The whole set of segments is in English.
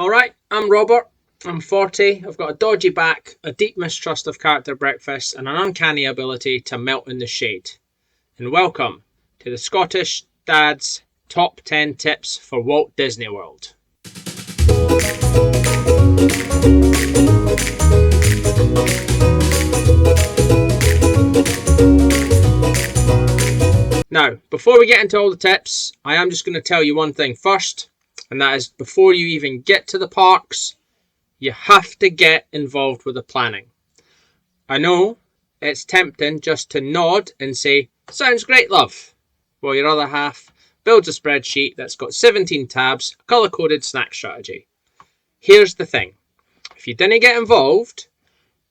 Alright, I'm Robert. I'm 40, I've got a dodgy back, a deep mistrust of character breakfast, and an uncanny ability to melt in the shade. And welcome to the Scottish Dad's Top 10 Tips for Walt Disney World. Now, before we get into all the tips, I am just going to tell you one thing first, and that is before you even get to the parks, you have to get involved with the planning. I know it's tempting just to nod and say, "Sounds great, love," while your other half builds a spreadsheet that's got 17 tabs, a colour-coded snack strategy. Here's the thing. If you didn't get involved,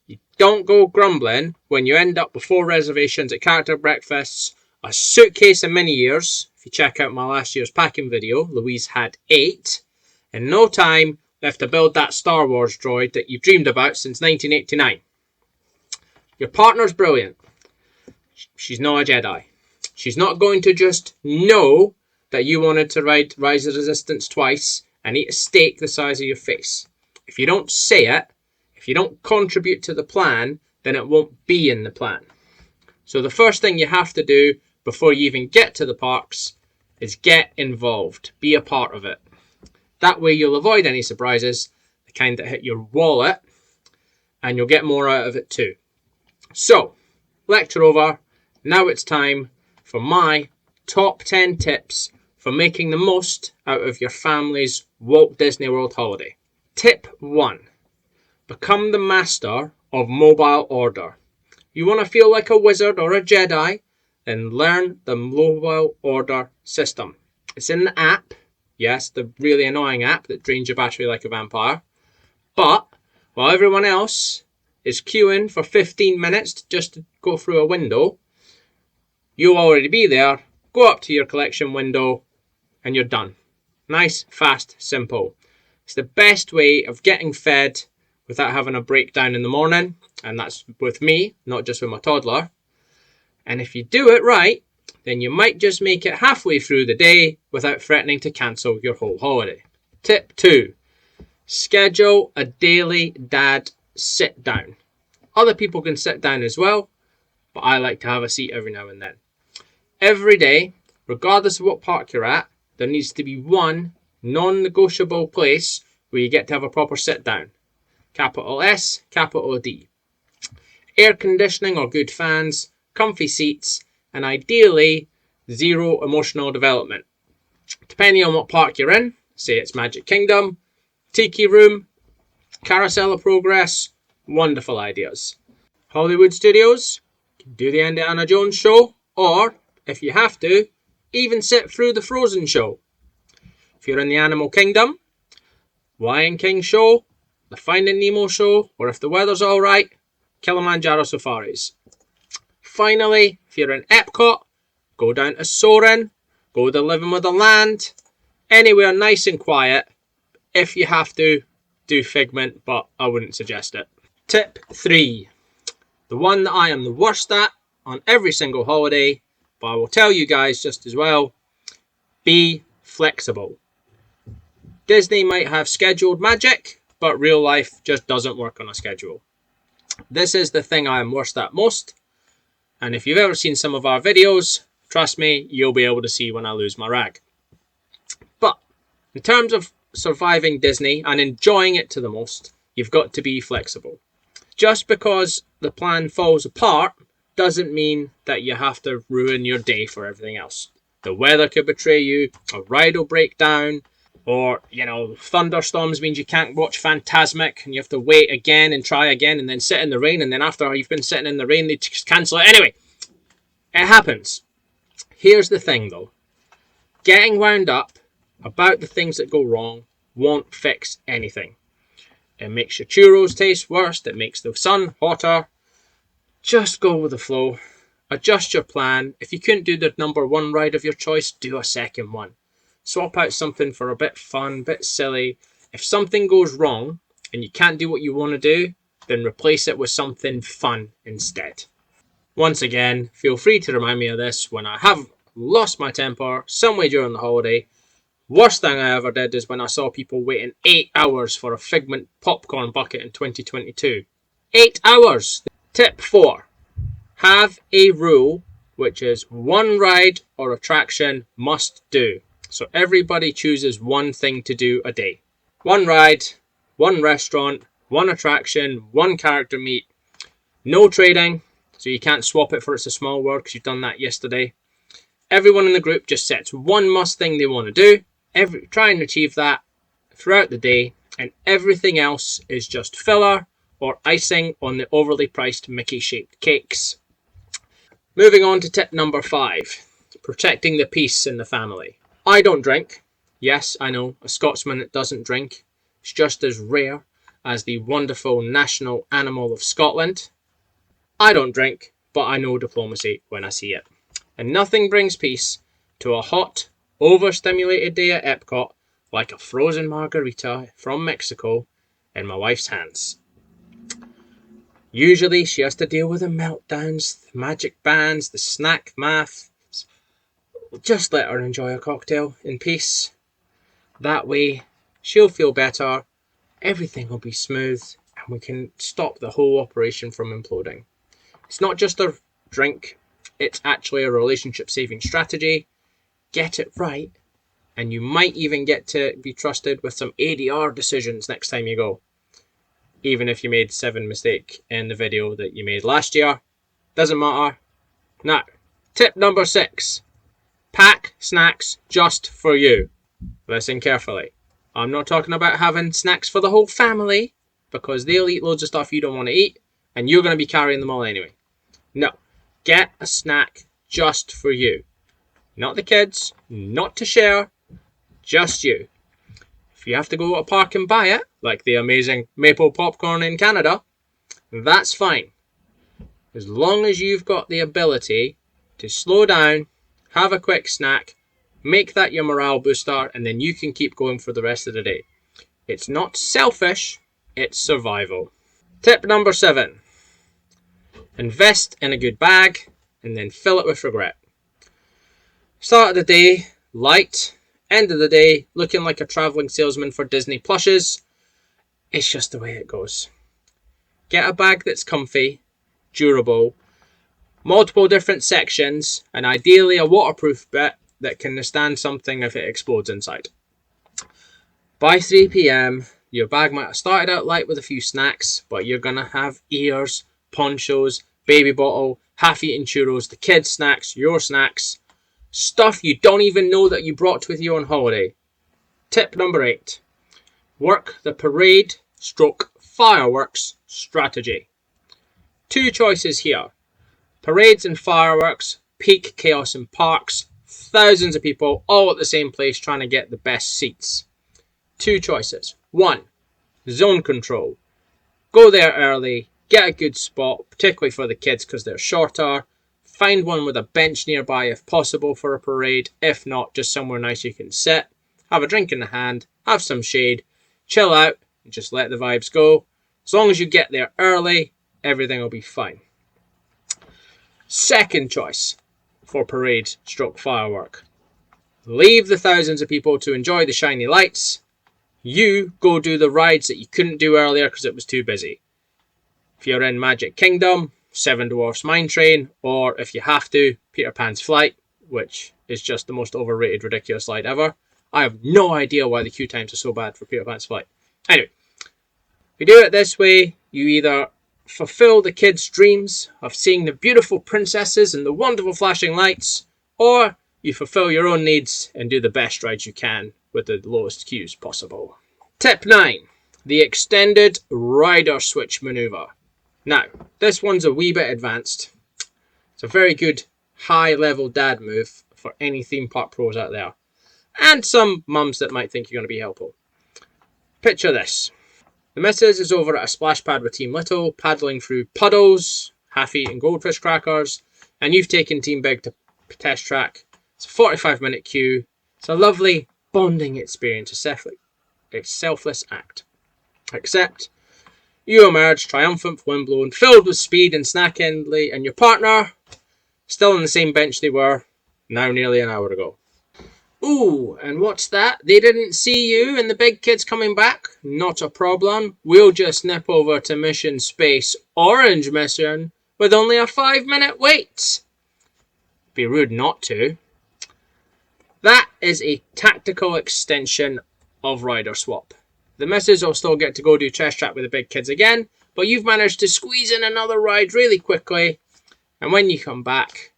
you don't go grumbling when you end up before reservations at character breakfasts, a suitcase of mini years. If you check out my last year's packing video, Louise had 8. In no time, left to build that Star Wars droid that you've dreamed about since 1989. Your partner's brilliant. She's not a Jedi. She's not going to just know that you wanted to ride Rise of the Resistance twice and eat a steak the size of your face. If you don't say it, if you don't contribute to the plan, then it won't be in the plan. So the first thing you have to do before you even get to the parks is get involved. Be a part of it. That way you'll avoid any surprises, the kind that hit your wallet, and you'll get more out of it too. So, lecture over. Now it's time for my top 10 tips for making the most out of your family's Walt Disney World holiday. Tip 1. Become the master of mobile order. You want to feel like a wizard or a Jedi? Then learn the mobile order system. It's in the app. Yes, the really annoying app that drains your battery like a vampire. But while everyone else is queuing for 15 minutes just to go through a window, you'll already be there. Go up to your collection window and you're done. Nice, fast, simple. It's the best way of getting fed without having a breakdown in the morning. And that's with me, not just with my toddler. And if you do it right, then you might just make it halfway through the day without threatening to cancel your whole holiday. Tip 2. Schedule a daily dad sit down. Other people can sit down as well, but I like to have a seat every now and then. Every day, regardless of what park you're at, there needs to be one non-negotiable place where you get to have a proper sit down. Capital S, capital D. Air conditioning or good fans, comfy seats, and ideally, zero emotional development. Depending on what park you're in, say it's Magic Kingdom, Tiki Room, Carousel of Progress, wonderful ideas. Hollywood Studios, do the Indiana Jones show, or, if you have to, even sit through the Frozen show. If you're in the Animal Kingdom, Lion King show, the Finding Nemo show, or if the weather's alright, Kilimanjaro safaris. Finally, if you're in Epcot, go down to Soarin', go to Living with the Land, anywhere nice and quiet. If you have to, do Figment, but I wouldn't suggest it. Tip 3. The one that I am the worst at on every single holiday, but I will tell you guys just as well, be flexible. Disney might have scheduled magic, but real life just doesn't work on a schedule. This is the thing I am worst at most. And if you've ever seen some of our videos, trust me, you'll be able to see when I lose my rag. But in terms of surviving Disney and enjoying it to the most, you've got to be flexible. Just because the plan falls apart doesn't mean that you have to ruin your day for everything else. The weather could betray you, a ride will break down, or, thunderstorms means you can't watch Fantasmic and you have to wait again and try again and then sit in the rain, and then after you've been sitting in the rain, they just cancel it. Anyway, it happens. Here's the thing though. Getting wound up about the things that go wrong won't fix anything. It makes your churros taste worse. It makes the sun hotter. Just go with the flow. Adjust your plan. If you couldn't do the number 1 ride of your choice, do a second one. Swap out something for a bit fun, a bit silly. If something goes wrong and you can't do what you want to do, then replace it with something fun instead. Once again, feel free to remind me of this when I have lost my temper some way during the holiday. Worst thing I ever did is when I saw people waiting 8 hours for a Figment popcorn bucket in 2022. 8 hours! Tip 4. Have a rule, which is one ride or attraction must do. So everybody chooses one thing to do a day. One ride, one restaurant, one attraction, one character meet. No trading, so you can't swap it for It's a Small World because you've done that yesterday. Everyone in the group just sets one must thing they want to do. Try and achieve that throughout the day, and everything else is just filler or icing on the overly priced Mickey-shaped cakes. Moving on to tip number 5, protecting the peace in the family. I don't drink. Yes, I know, a Scotsman that doesn't drink is just as rare as the wonderful national animal of Scotland. I don't drink, but I know diplomacy when I see it. And nothing brings peace to a hot, overstimulated day at Epcot like a frozen margarita from Mexico in my wife's hands. Usually she has to deal with the meltdowns, the magic bands, the snack math. Just let her enjoy a cocktail in peace. That way she'll feel better, everything will be smooth, and we can stop the whole operation from imploding. It's not just a drink, it's actually a relationship-saving strategy. Get it right, and you might even get to be trusted with some ADR decisions next time you go. Even if you made 7 mistakes in the video that you made last year, doesn't matter. Now, tip number 6. Pack snacks just for you. Listen carefully. I'm not talking about having snacks for the whole family, because they'll eat loads of stuff you don't want to eat, and you're going to be carrying them all anyway. No, get a snack just for you. Not the kids, not to share, just you. If you have to go to a park and buy it, like the amazing maple popcorn in Canada, that's fine. As long as you've got the ability to slow down, have a quick snack, make that your morale booster, and then you can keep going for the rest of the day. It's not selfish, it's survival. Tip number 7. Invest in a good bag and then fill it with regret. Start of the day, light. End of the day, looking like a travelling salesman for Disney plushes. It's just the way it goes. Get a bag that's comfy, durable, multiple different sections, and ideally a waterproof bit that can withstand something if it explodes inside. By 3 p.m, your bag might have started out light with a few snacks, but you're going to have ears, ponchos, baby bottle, half-eaten churros, the kids' snacks, your snacks, stuff you don't even know that you brought with you on holiday. Tip number 8. Work the parade / fireworks strategy. 2 choices here. Parades and fireworks, peak chaos in parks, thousands of people all at the same place trying to get the best seats. 2 choices. 1. Zone control. Go there early, get a good spot, particularly for the kids because they're shorter. Find one with a bench nearby if possible for a parade. If not, just somewhere nice you can sit. Have a drink in the hand, have some shade, chill out, and just let the vibes go. As long as you get there early, everything will be fine. Second choice for parade / firework. Leave the thousands of people to enjoy the shiny lights. You go do the rides that you couldn't do earlier because it was too busy. If you're in Magic Kingdom, 7 Dwarfs Mine Train, or if you have to, Peter Pan's Flight, which is just the most overrated, ridiculous ride ever. I have no idea why the queue times are so bad for Peter Pan's Flight. Anyway, if you do it this way, you either fulfill the kids' dreams of seeing the beautiful princesses and the wonderful flashing lights, or you fulfill your own needs and do the best rides you can with the lowest queues possible. Tip 9. The extended rider switch maneuver. Now, this one's a wee bit advanced. It's a very good high-level dad move for any theme park pros out there. And some mums that might think you're going to be helpful. Picture this. The missus is over at a splash pad with Team Little, paddling through puddles, half-eaten goldfish crackers, and you've taken Team Big to test track. It's a 45-minute queue. It's a lovely bonding experience, a selfless act. Except you emerge triumphant, windblown, filled with speed and snack envy, and your partner, still on the same bench they were, now nearly an hour ago. Ooh, and what's that? They didn't see you and the big kids coming back? Not a problem. We'll just nip over to Mission Space Orange Mission with only a 5-minute wait. Be rude not to. That is a tactical extension of Rider Swap. The missus will still get to go do chest chat with the big kids again, but you've managed to squeeze in another ride really quickly, and when you come back,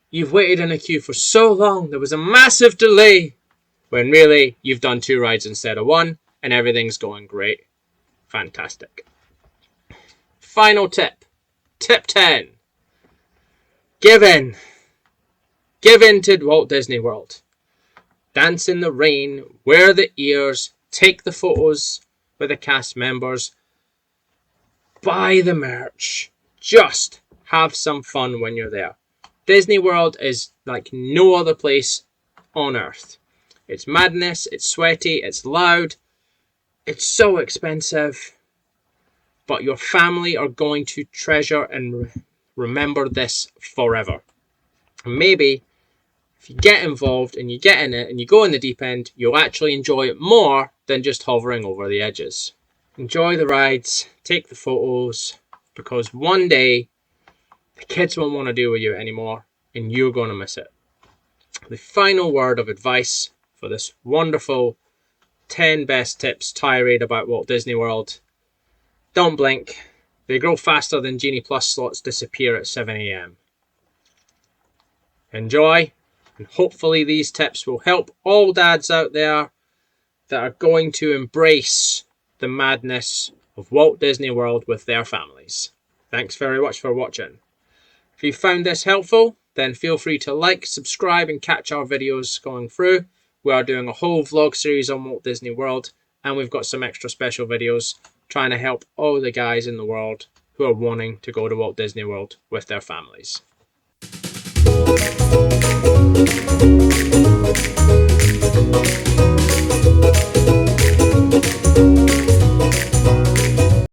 you've waited in a queue for so long, there was a massive delay, when really, you've done 2 rides instead of 1, and everything's going great. Fantastic. Final tip. Tip 10. Give in. Give in to Walt Disney World. Dance in the rain, wear the ears, take the photos with the cast members, buy the merch, just have some fun when you're there. Disney World is like no other place on earth. It's madness, it's sweaty, it's loud, it's so expensive, but your family are going to treasure and remember this forever. And maybe if you get involved and you get in it and you go in the deep end, you'll actually enjoy it more than just hovering over the edges. Enjoy the rides, take the photos, because one day the kids won't want to deal with you anymore and you're going to miss it. The final word of advice for this wonderful 10 best tips tirade about Walt Disney World. Don't blink. They grow faster than Genie Plus slots disappear at 7 a.m. Enjoy. And hopefully these tips will help all dads out there that are going to embrace the madness of Walt Disney World with their families. Thanks very much for watching. If you found this helpful, then feel free to like, subscribe and catch our videos going through. We are doing a whole vlog series on Walt Disney World, and we've got some extra special videos trying to help all the guys in the world who are wanting to go to Walt Disney World with their families.